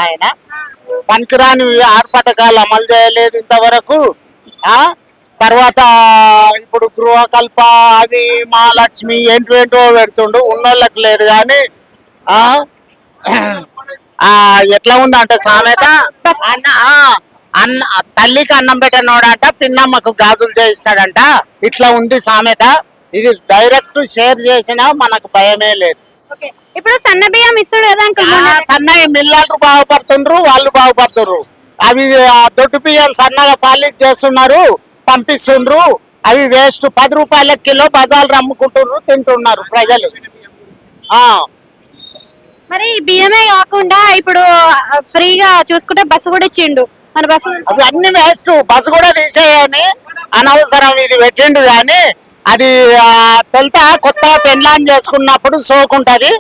ఆయన పనికిరాని 6 పథకాలు అమలు చేయలేదు ఇంతవరకు. ఆ తర్వాత ఇప్పుడు గృహకల్ప అవి మహాలక్ష్మి ఏంటో పెడుతుండు, ఉన్నోళ్ళకి లేదు కానీ ఆ ఎట్లా ఉందంటే సామెత, అన్న అన్న తల్లికి అన్నం పెట్టనోడంట పిన్నమ్మకు గాజులు చేయిస్తాడంట. ఇట్లా ఉంది సామెత. ఇది డైరెక్ట్ షేర్ చేసినా మనకు భయమే లేదు. ఇప్పుడు సన్న బియ్యం ఇస్తాడు కదా అంకుల్, సన్నయ్య మిల్లర్లు బాగుపడుతుండ్రు, వాళ్ళు బాగుపడుతుండ్రు. అవి దొడ్డు బియ్యాలు సన్నగా పాలిష్ చేస్తున్నారు, పంపిస్తుండ్రు. అవి వేస్ట్. 10 రూపాయల కిలో బజార్లు అమ్ముకుంటున్నారు, తింటున్నారు ప్రజలు. మరి బియ్యమే కాకుండా ఇప్పుడు ఫ్రీగా చూసుకుంటే బస్సు కూడా ఇచ్చిండు. మన బస్సు అవి అన్ని వేస్ట్. బస్సు కూడా తీసేయని అనవసరం ఇది పెట్టిండు. కానీ అది తొలుత కొత్త పెన్లాన్ చేసుకున్నప్పుడు సోకుంటది,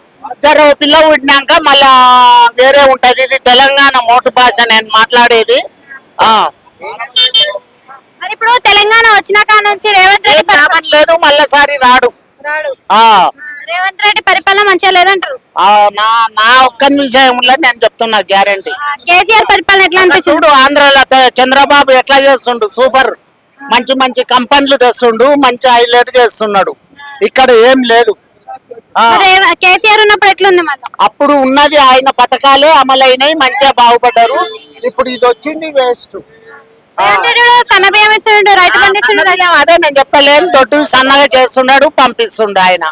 జర పిల్ల పుట్టినాక మళ్ళా వేరే ఉంటది. ఇది తెలంగాణ మోటు భాష నేను మాట్లాడేది. మరి ఇప్పుడు తెలంగాణ వచ్చినాక నుంచి రేవంత్ రెడ్డి లేదు, మళ్ళీసారి రాడు. రేవంత్ రెడ్డి పరిపాలన మంచిగా లేదంటారు. నా ఒక్క విషయంలో నేను చెప్తున్నా గ్యారంటీ. కేసీఆర్ పరిపాలన ఎట్లా అనిపించింది? చూడు, ఆంధ్రాలో చంద్రబాబు ఎట్లా చేస్తుండు, సూపర్. మంచి మంచి కంపెనీలు తెస్తుండు, మంచి హైలైట్ చేస్తున్నాడు. ఇక్కడ ఏం లేదు. కేసీఆర్ ఉన్నప్పుడు ఎట్లుంది? మళ్ళీ అప్పుడు ఉన్నది ఆయన పథకాలే అమలైనవి, మంచిగా బాగుపడ్డారు. ఇప్పుడు ఇది వచ్చింది వేస్ట్. సన్న బియ్యం ఇస్తున్నాడు, రైతు బంధు ఇస్తున్నాడు. అదే నేను చెప్తలేను, దొడ్డు సన్నగా చేస్తున్నాడు, పంపిస్తుండు ఆయన.